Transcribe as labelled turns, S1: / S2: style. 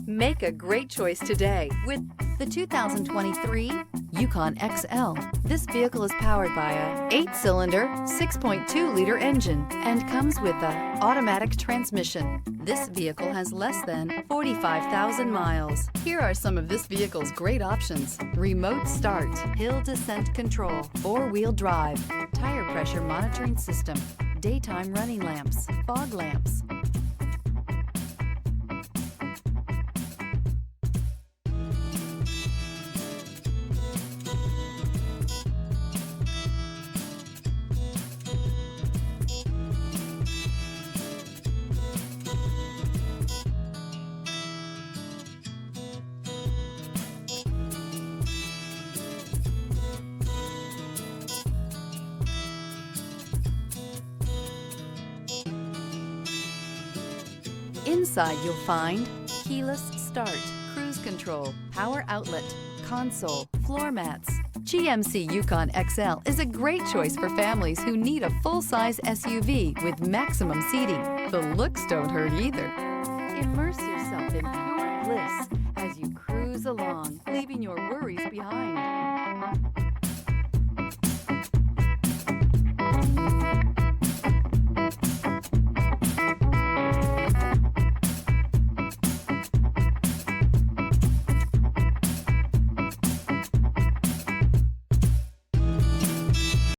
S1: Make a great choice today with the 2023 Yukon XL. This vehicle is powered by a 8-cylinder, 6.2-liter engine and comes with an automatic transmission. This vehicle has less than 45,000 miles. Here are some of this vehicle's great options: remote start, hill descent control, 4-wheel drive, tire pressure monitoring system, daytime running lamps, fog lamps. Inside you'll find keyless start, cruise control, power outlet, console, floor mats. GMC Yukon XL is a great choice for families who need a full-size SUV with maximum seating. The looks don't hurt either. Immerse yourself in pure bliss as you cruise along, leaving your worries behind.